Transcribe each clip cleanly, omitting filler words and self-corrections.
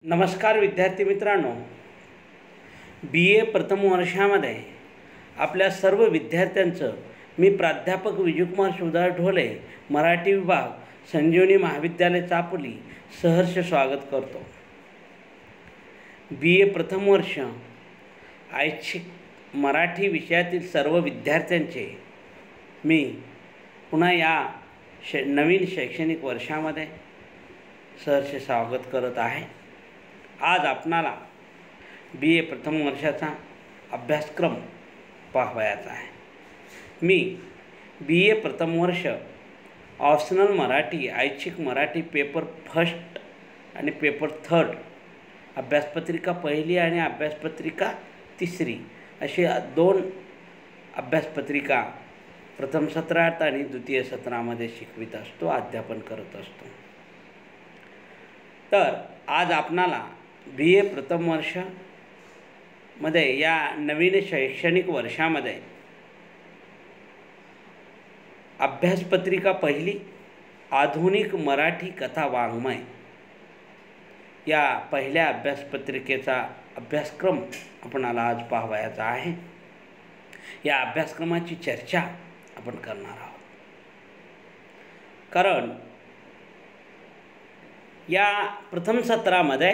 नमस्कार विद्यार्थी मित्रांनो, BA प्रथम वर्षामध्ये आपल्या सर्व विद्यार्थ्यांचं मी प्राध्यापक विजयकुमार शिवदास ढोले, मराठी विभाग, संजीवनी महाविद्यालय चापोली सहर्ष स्वागत करतो। BA प्रथम वर्ष ऐच्छिक मराठी विषयातील सर्व विद्यार्थ्यांचे मी पुन्हा या नवीन शैक्षणिक वर्षामध्ये सहर्ष स्वागत करत आहे। आज आपणाला BA प्रथम वर्षाचा अभ्यासक्रम पाहायचा आहे। मी BA प्रथम वर्ष ऑप्शनल मराठी, ऐच्छिक मराठी पेपर फर्स्ट आणि पेपर थर्ड, अभ्यासपत्रिका पहिली आणि अभ्यासपत्रिका तिसरी अशी दोन अभ्यासपत्रिका प्रथम सत्रात आणि द्वितीय सत्रामध्ये शिकवित असतो, अध्यापन करत असतो। तर आज आपणाला BA प्रथम वर्ष मध्ये या नवीन शैक्षणिक वर्षामध्ये अभ्यासपत्रिका पहिली आधुनिक मराठी कथा वाङ्मय या पहिल्या अभ्यासपत्रिकेचा अभ्यासक्रम आपणाला आज पाहायचा आहे। या अभ्यासक्रमाची चर्चा आपण करणार आहोत, कारण या प्रथम सत्रामध्ये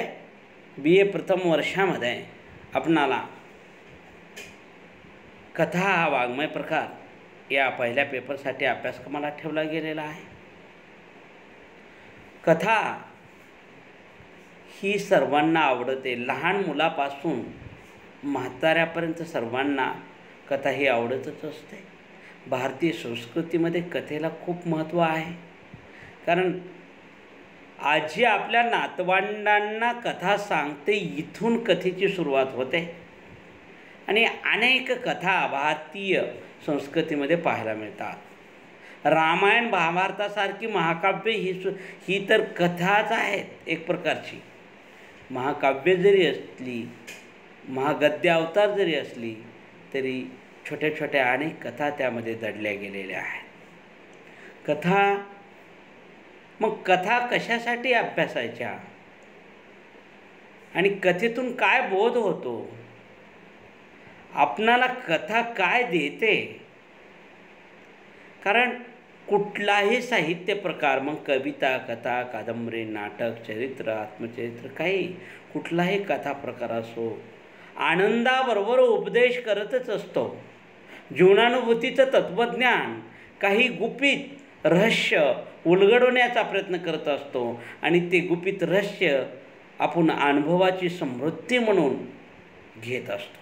BA प्रथम वर्षामध्ये आपणाला कथा हा वाङ्मय प्रकार या पहिल्या पेपरसाठी अभ्यासक्रमाला ठेवला गेलेला आहे। कथा ही सर्वांना आवडते, लहान मुलापासून म्हाताऱ्यापर्यंत सर्वांना कथा ही आवडतच असते। भारतीय संस्कृतीमध्ये कथेला खूप महत्त्व आहे, कारण आजी आपल्या नातवंडांना कथा सांगते, इथून कथेची सुरुवात होते आणि अनेक कथा भारतीय संस्कृतीमध्ये पाहायला मिळतात। रामायण महाभारतासारखी महाकाव्य ही तर कथाच आहेत एक प्रकारची। महाकाव्य जरी असली, महागद्य अवतार जरी असली तरी छोट्या छोट्या अनेक कथा त्यामध्ये दडल्या गेलेल्या आहेत। मग कथा कशासाठी अभ्यासायच्या आणि कथेतून काय बोध होतो, आपणाला कथा काय देते? कारण कुठलाही साहित्य प्रकार, मग कविता, कथा, कादंबरी, नाटक, चरित्र, आत्मचरित्र, काही कुठलाही कथा प्रकार असो, आनंदाबरोबर उपदेश करतच असतो। जीवनानुभूतीचं तत्त्वज्ञान, काही गुपित रहस्य उलगडवण्याचा प्रयत्न करत असतो आणि ते गुपित रहस्य आपण अनुभवाची समृद्धी म्हणून घेत असतो।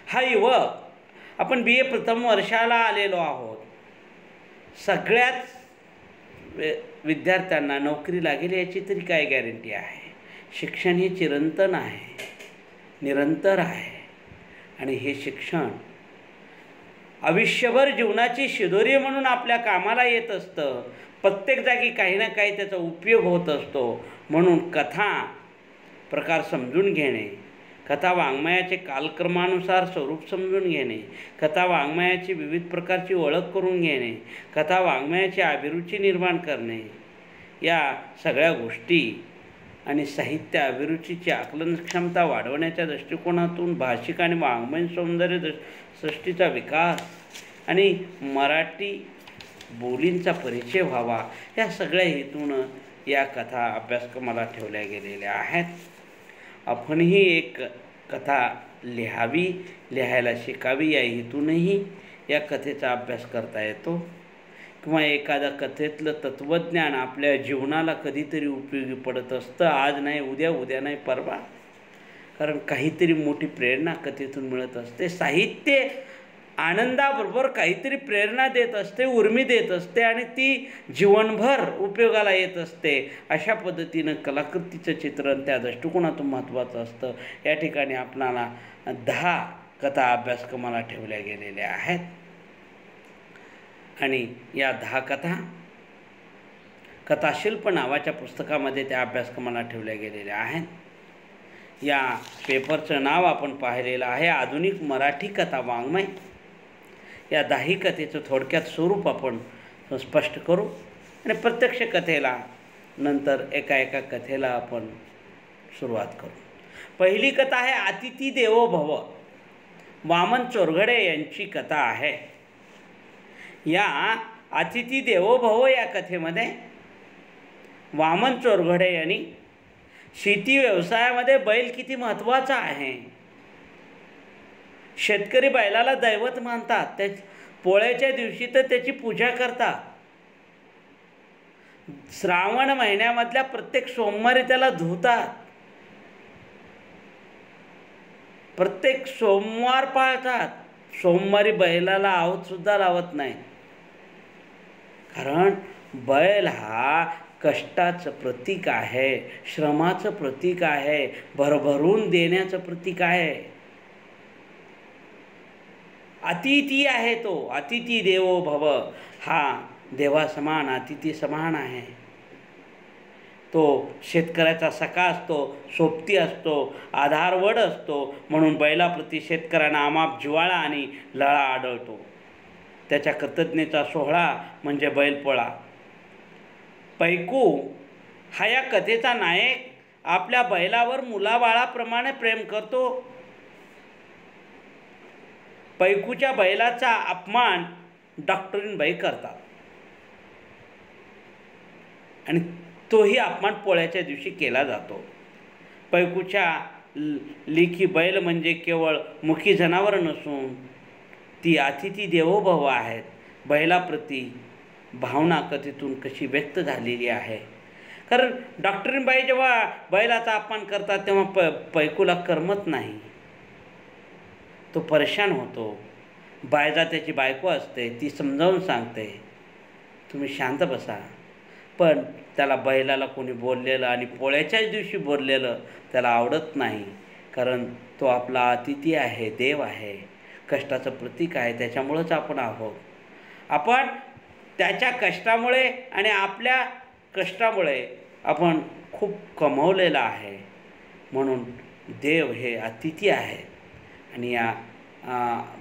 हा युवक आपण BA प्रथम वर्षाला आलेलो आहोत। सगळ्याच विद्यार्थ्यांना नोकरी लागेल याची तरी काय गॅरंटी आहे? शिक्षण हे चिरंतन आहे, निरंतर आहे आणि हे शिक्षण आयुष्यभर जीवनाची शिदोरी म्हणून आपल्या कामाला येत असतं। प्रत्येक जागी काही ना काही त्याचा उपयोग होत असतो। म्हणून कथा प्रकार समजून घेणे, कथा वाङ्मयाचे कालक्रमानुसार स्वरूप समजून घेणे, कथा वाङ्मयाची विविध प्रकारची ओळख करून घेणे, कथा वाङ्मयाची अभिरुची निर्माण करणे, या सगळ्या गोष्टी आणि साहित्य अभिरुचीची आकलन क्षमता वाढवण्याच्या दृष्टिकोनातून भाषिक आणि वाङ्मय सौंदर्य सृष्टीचा विकास आणि मराठी बोलींचा परिचय व्हावा, या सगळ्या हेतून या कथा अभ्यासक्रमाला ठेवल्या गेलेल्या आहेत। आपणही एक कथा लिहायला शिकावी या हेतूनही या कथेचा अभ्यास करता येतो, किंवा एखादा कथेतलं तत्त्वज्ञान आपल्या जीवनाला कधीतरी उपयोगी पडत असतं। आज नाही उद्या, उद्या नाही परवा, कारण काहीतरी मोठी प्रेरणा कथेतून मिळत असते। साहित्य आनंदाबरोबर काहीतरी प्रेरणा देत असते, उर्मी देत असते आणि ती जीवनभर उपयोगाला येत असते। अशा पद्धतीनं कलाकृतीचं चित्रण त्या दृष्टिकोनातून महत्त्वाचं असतं। या ठिकाणी आपणाला 10 कथा अभ्यासक्रमाला ठेवल्या गेलेल्या आहेत आणि या 10 कथाशिल्प नावाच्या पुस्तकामध्ये त्या अभ्यासक्रमाला ठेवल्या गेलेल्या आहेत। या पेपरचं नाव आपण पाहिलेलं आहे आधुनिक मराठी कथा वाङ्मय। या 10 कथेचं थोडक्यात स्वरूप आपण स्पष्ट करू आणि प्रत्यक्ष कथेला नंतर एका एका कथेला आपण सुरुवात करू. पहिली कथा आहे अतिथी देवो भव. वामन चोरघडे यांची कथा आहे. या अतिथी देवो भव या कथेमध्ये वामन चोरघडे यांनी शेती व्यवसायामध्ये बैल किती महत्त्वाचा आहे, शेतकरी बैलाला दैवत मानतात, त्या पोळ्याच्या दिवशी तर त्याची पूजा करतात. श्रावण महिन्यामधल्या प्रत्येक सोमवारी त्याला धुतात, प्रत्येक सोमवार पाळतात. सोमवारी बैलाला आहुत सुद्धा लावत नाही, कारण बैल हा कष्टाचं प्रतीक आहे, श्रमाचं प्रतीक आहे, भरभरून देण्याचं प्रतीक आहे. अतिथी आहे तो. अतिथी देवो भव हा देवासमान, अतिथी समान आहे. तो शेतकऱ्याचा सखा असतो, सोबती असतो, आधारवड असतो. म्हणून बैलाप्रती शेतकऱ्यांना अमाप जिव्हाळा आणि लळा आढळतो. त्याच्या कृतज्ञतेचा सोहळा म्हणजे बैलपोळा. पैकू हा या कथेचा नायक आपल्या बैलावर मुलाबाळाप्रमाणे प्रेम करतो. पैकूच्या बैलाचा अपमान डॉक्टरीनबाई करतात आणि तोही अपमान पोळ्याच्या दिवशी केला जातो. पैकूच्या लेखी बैल म्हणजे केवळ मुखी जनावर नसून ती अतिथी देवो भव आहेत. बैलाप्रती भावना कथेतून कशी व्यक्त झालेली आहे. कारण डॉक्टरीनबाई जेव्हा बैलाचा अपमान करतात तेव्हा पैकूला करमत नाही, तो परेशान होतो. बायजा त्याची बायको असते, ती समजावून सांगते तुम्ही शांत बसा, पण त्याला बैलाला कोणी बोललेलं आणि पोळ्याच्याच दिवशी बोललेलं त्याला आवडत नाही. कारण तो आपला अतिथी आहे, देव आहे, कष्टाचं प्रतीक आहे. त्याच्यामुळंच आपण आहोत. आपण त्याच्या कष्टामुळे आणि आपल्या कष्टामुळे आपण खूप कमवलेलं आहे. म्हणून देव हे अतिथी आहेत आणि या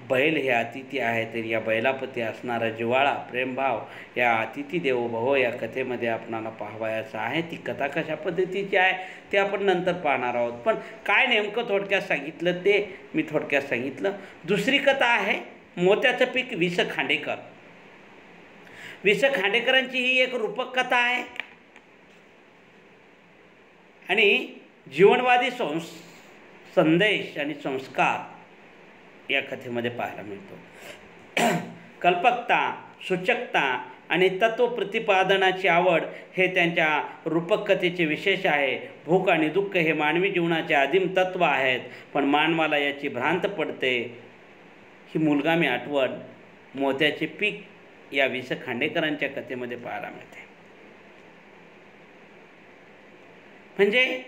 बैल हे अतिथी आहे. तर या बैलाप्रती असणारा जिव्हाळा, प्रेमभाव या अतिथी देवो भव या कथेमध्ये आपणाला पाहावयाचा आहे. ती कथा कशा पद्धतीची आहे ते आपण नंतर पाहणार आहोत. पण काय नेमकं थोडक्यात सांगितलं ते मी थोडक्यात सांगितलं. दुसरी कथा आहे मोत्याचं पीक वि. स. खांडेकर. वि. स. खांडेकरांची ही एक रूपक कथा आहे आणि जीवनवादी संदेश आणि संस्कार या कथेमध्ये पाहायला मिळतो. कल्पकता, सूचकता आणि तत्व प्रतिपादनाची आवड हे त्यांच्या रूपक कथेचे विशेष आहे. भूक आणि दुःख हे मानवी जीवनाचे आदिम तत्व आहेत, पण मानवाला याची भ्रांत पडते. ही मूलगामी आठवण मोत्याचे पीक या वि. स. खांडेकरांच्या कथेमध्ये पाहायला मिळते. म्हणजे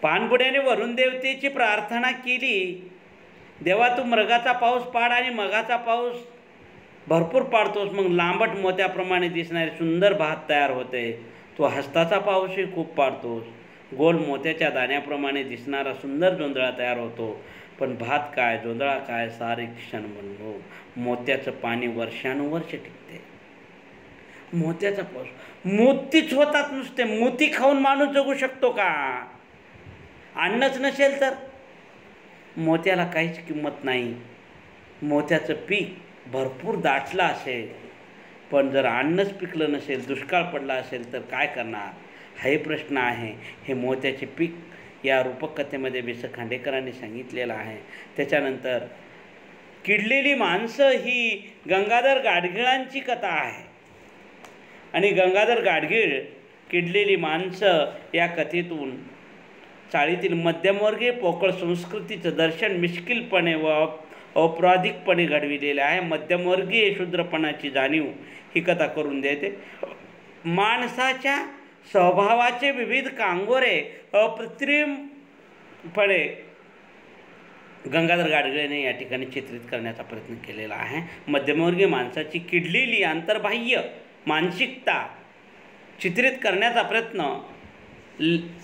पाणबुड्याने वरुण देवतेची प्रार्थना केली, देवा तू मृगाचा पाऊस पाड, आणि मगाचा पाऊस भरपूर पाडतोस, मग लांबट मोत्याप्रमाणे दिसणारे सुंदर भात तयार होते. तो हस्ताचा पाऊसही खूप पाडतोस, गोल मोत्याच्या दाण्याप्रमाणे दिसणारा सुंदर जोंधळा तयार होतो. पण भात काय, जोंधळा काय, सारे क्षण म्हणलो. मोत्याचं पाणी वर्षानुवर्ष टिकते. मोत्याचा पाऊस, मोतीच होतात नुसते. मोती खाऊन माणूस जगू शकतो का? अन्नच नसेल तर मोत्याला काहीच किंमत नाही. मोत्याचं पीक भरपूर दाटलं असेल, पण जर अन्नच पिकलं नसेल, दुष्काळ पडला असेल तर काय करणार? हाही प्रश्न आहे. हे मोत्याचे पीक या रूपक कथेमध्ये वि. स. खांडेकरांनी सांगितलेलं आहे. त्याच्यानंतर किडलेली माणसं ही गंगाधर गाडगिळांची कथा आहे आणि गंगाधर गाडगीळ किडलेली माणसं या कथेतून चाळीतील मध्यमवर्गीय पोकळ संस्कृतीचं दर्शन मिश्किलपणे व अपराधिकपणे घडविलेले आहे. मध्यमवर्गीय शूद्रपणाची जाणीव ही कथा करून देते. माणसाच्या स्वभावाचे विविध कांगोरे अकृत्रिमपणे गंगाधर गाडगिळांनी या ठिकाणी चित्रित करण्याचा प्रयत्न केलेला आहे. मध्यमवर्गीय माणसाची किडलेली आंतरबाह्य मानसिकता चित्रित करण्याचा प्रयत्न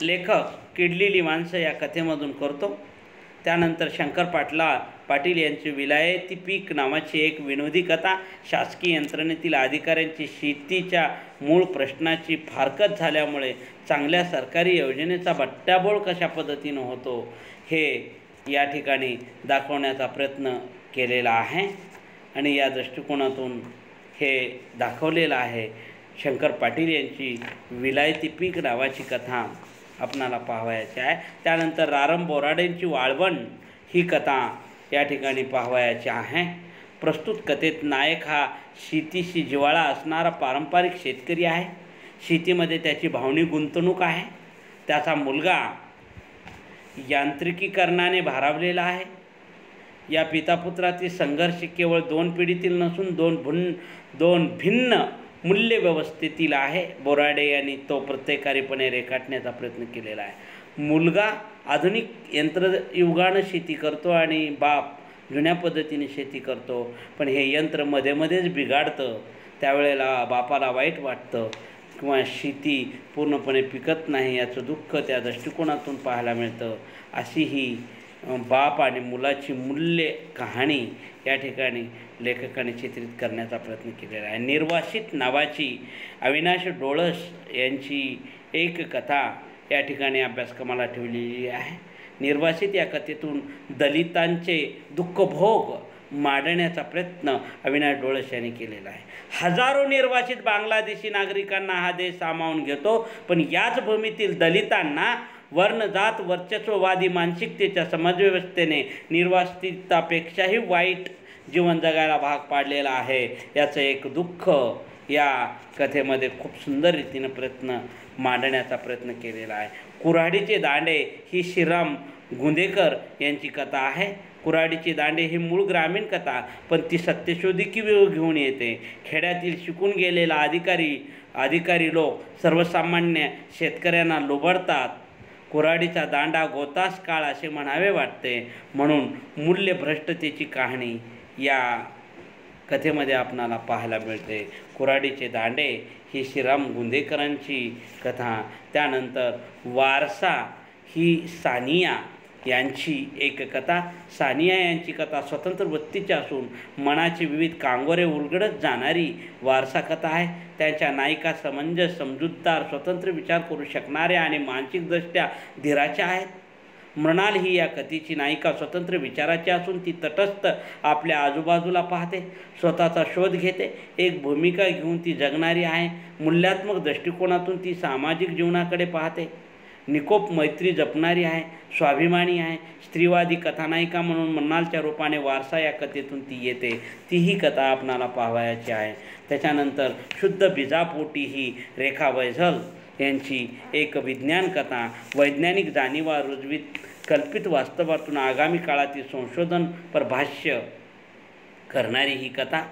लेखक किडलेली माणसं या कथेमधून करतो. त्यानंतर शंकर पाटील यांची विलायती पीक नावाची एक विनोदी कथा. शासकीय यंत्रणेतील अधिकाऱ्यांची शेतीच्या मूळ प्रश्नाची फारकत झाल्यामुळे चांगल्या सरकारी योजनेचा बट्ट्याबोळ कशा पद्धतीनं होतो हे या ठिकाणी दाखवण्याचा प्रयत्न केलेला आहे आणि या दृष्टिकोनातून हे दाखवलेलं आहे. शंकर पाटील यांची विलायती पीक नावाची कथा आपणाला पाहावयाची आहे. त्यानंतर रारम बोराडेंची वाळवण ही कथा या ठिकाणी पाहावयाची आहे. प्रस्तुत कथेत नायक हा शेतीशी जिव्हाळा असणारा पारंपरिक शेतकरी आहे. शेतीमध्ये त्याची भावनिक गुंतवणूक आहे. त्याचा मुलगा यांत्रिकीकरणाने भारावलेला आहे. या पितापुत्रातील संघर्ष केवळ 2 पिढीतील नसून दोन भिन्न मूल्य व्यवस्थेतील आहे. बोराडे यांनी तो प्रत्यक्षारीपणे रेखाटण्याचा प्रयत्न केलेला आहे. मुलगा आधुनिक यंत्रयुगानं शेती करतो आणि बाप जुन्या पद्धतीने शेती करतो, पण हे यंत्र मध्ये मध्येच बिघाडतं. त्यावेळेला बापाला वाईट वाटतं किंवा शेती पूर्णपणे पिकत नाही याचं दुःख त्या दृष्टिकोनातून पाहायला मिळतं. अशी ही बाप आणि मुलाची मूल्य कहाणी या ठिकाणी लेखकाने चित्रित करण्याचा प्रयत्न केलेला आहे. निर्वासित नावाची अविनाश डोळस यांची एक कथा या ठिकाणी अभ्यासक्रमाला ठेवलेली आहे. निर्वासित या कथेतून दलितांचे दुःखभोग मांडण्याचा प्रयत्न अविनाश डोळस यांनी केलेला आहे. हजारो निर्वासित बांगलादेशी नागरिकांना हा देश सामावून घेतो, पण याच भूमीतील दलितांना वर्णजात वर्चस्ववादी मानसिकतेच्या समाजव्यवस्थेने निर्वासितापेक्षाही वाईट जीवन जगायला भाग पाडलेला आहे. याचं एक दुःख या कथेमध्ये खूप सुंदर रीतीनं प्रयत्न मांडण्याचा प्रयत्न केलेला आहे. कुऱ्हाडीचे दांडे ही श्रीराम गुंदेकर यांची कथा आहे. कुऱ्हाडीचे दांडे ही मूळ ग्रामीण कथा, पण ती सत्यशोधकी घेऊन येते. खेड्यातील शिकून गेलेला अधिकारी लोक सर्वसामान्य शेतकऱ्यांना लुबाडतात. कुऱ्हाडीचा दांडा गोतास काळ असे म्हणावे वाटते, म्हणून मूल्यभ्रष्टतेची कहाणी या कथेमध्ये आपणाला पाहायला मिळते. कुऱ्हाडीचे दांडे ही श्रीराम गुंदेकरांची कथा. त्यानंतर वारसा ही सानिया यांची एक कथा. सानिया यांची कथा स्वतंत्र वृत्तीची असून मनाचे विविध कांगोरे उलगडत जाणारी वारसा कथा आहे. त्यांच्या नायिका समंजस, समजूतदार, स्वतंत्र विचार करू शकणाऱ्या आणि मानसिकदृष्ट्या धीराच्या आहेत. मृणाल ही या कथेची नायिका स्वतंत्र विचाराची असून ती तटस्थ आपल्या आजूबाजूला पाहते, स्वतःचा शोध घेते, एक भूमिका घेऊन ती जगणारी आहे. मूल्यात्मक दृष्टिकोनातून ती सामाजिक जीवनाकडे पाहते. निकोप मैत्री जपणारी आहे, स्वाभिमानी आहे. स्त्रीवादी कथानायिका म्हणून मृणालच्या रूपाने वारसा या कथेतून ती येते. तीही कथा आपणाला पाहावयाची आहे. त्याच्यानंतर शुद्ध बीजापोटी ही रेखा बैझल यांची एक विज्ञान कथा. वैज्ञानिक जाणीवा रुजवीत कल्पित वास्तवातून आगामी काळातील संशोधनपर भाष्य करणारी ही कथा.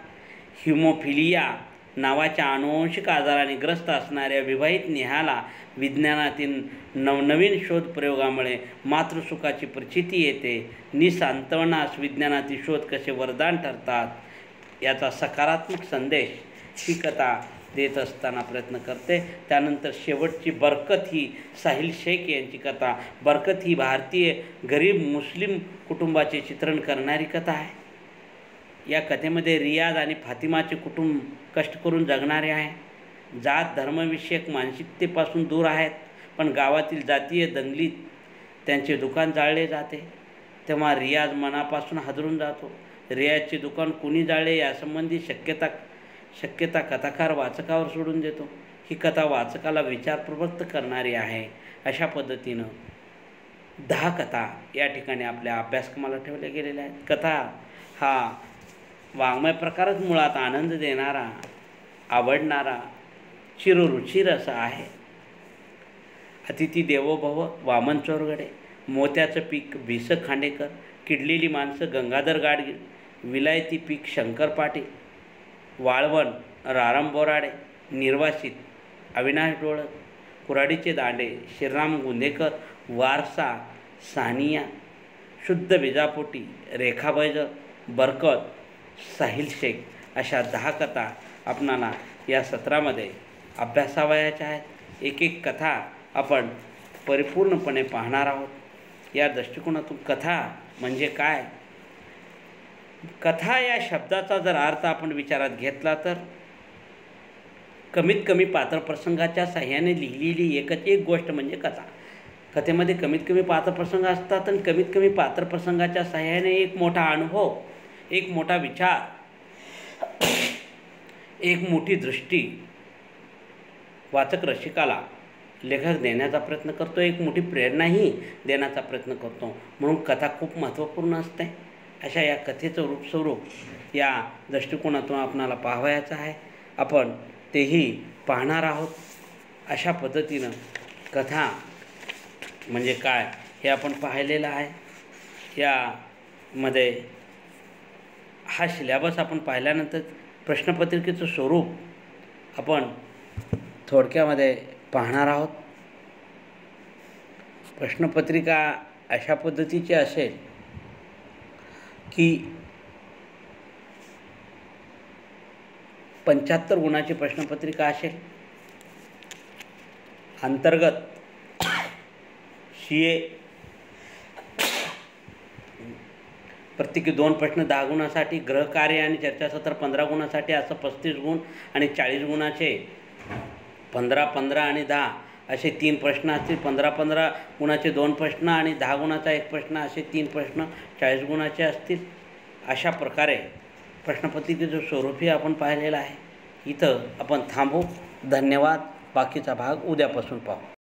हिमोफिलिया नावाच्या अनुवंशिक आजाराने ग्रस्त असणाऱ्या विवाहित नेहाला विज्ञानातील नवनवीन शोधप्रयोगामुळे मातृसुखाची प्रचिती येते. निसांत्वनास विज्ञानातील शोध कसे वरदान ठरतात याचा सकारात्मक संदेश ही कथा देत असताना प्रयत्न करते. त्यानंतर शेवटची बरकत ही साहिल शेख यांची कथा. बरकत ही भारतीय गरीब मुस्लिम कुटुंबाचे चित्रण करणारी कथा आहे. या कथेमध्ये रियाज आणि फातिमाचे कुटुंब कष्ट करून जगणारे आहे. जात धर्मविषयक मानसिकतेपासून दूर आहेत, पण गावातील जातीय दंगलीत त्यांचे दुकान जाळले जाते. तेव्हा रियाज मनापासून हादरून जातो. रियाजचे दुकान कुणी जाळले यासंबंधी शक्यता कथाकार वाचकावर सोडून देतो. ही कथा वाचकाला विचारप्रवृत्त करणारी आहे. अशा पद्धतीनं 10 कथा या ठिकाणी आपल्या अभ्यासक्रमाला ठेवल्या गेलेल्या आहेत. कथा हा वाङ्मय प्रकारच मुळात आनंद देणारा, आवडणारा, चिररुचिर असा आहे. अतिथी देवो भव वामन चोरगडे, मोत्याचं पीक भिस खांडेकर, किडलेली माणसं गंगाधर गाडगीळ, विलायती पीक शंकर पाटील, वाळवण रारम बोराडे, निर्वासित अविनाश डोळस, कुऱ्हाडीचे दांडे श्रीराम गुंदेकर, वारसा सानिया, शुद्ध बीजापोटी रेखा बैझल, बरकत साहिल शेख अशा 10 कथा आपणाला या सत्रामध्ये अभ्यासावयाच्या आहेत. एक एक कथा आपण परिपूर्णपणे पाहणार आहोत. या दृष्टिकोनातून कथा म्हणजे काय कथा या शब्दाचा जर अर्थ आपण विचारात घेतला तर कमीत कमी पात्रप्रसंगाच्या साह्याने लिहिलेली एकच एक गोष्ट म्हणजे कथा. कथेमध्ये कमीत कमी पात्रप्रसंग असतात आणि कमीत कमी पात्रप्रसंगाच्या साह्याने एक मोठा अनुभव, एक मोठा विचार, एक मोठी दृष्टी वाचक रसिकाला लेखक देण्याचा प्रयत्न करतो, एक मोठी प्रेरणाही देण्याचा प्रयत्न करतो. म्हणून कथा खूप महत्त्वपूर्ण असते. अशा या कथेचं रूपस्वरूप या दृष्टिकोनातून आपणाला पाहावयाचं आहे. आपण तेही पाहणार आहोत. अशा पद्धतीनं कथा म्हणजे काय हे आपण पाहिलेलं आहे. यामध्ये हा सिलॅबस आपण पाहिल्यानंतर प्रश्नपत्रिकेचं स्वरूप आपण थोडक्यामध्ये पाहणार आहोत. प्रश्नपत्रिका अशा पद्धतीची असेल की 75 गुणाची प्रश्नपत्रिका असेल. अंतर्गत CA प्रत्येकी 2 प्रश्न 10 गुणासाठी, गृहकार्य आणि चर्चासत्र 15 गुणासाठी, असं 35 गुण आणि 40 गुणाचे 15 आणि 10 असे 3 प्रश्न असतील. 15 गुणाचे 2 प्रश्न आणि 10 गुणाचा 1 प्रश्न असे 3 प्रश्न 40 गुणाचे असतील. अशा प्रकारे प्रश्नपत्रिकेचं स्वरूपही आपण पाहिलेलं आहे. इथं आपण थांबू. धन्यवाद. बाकीचा भाग उद्यापासून पाहू.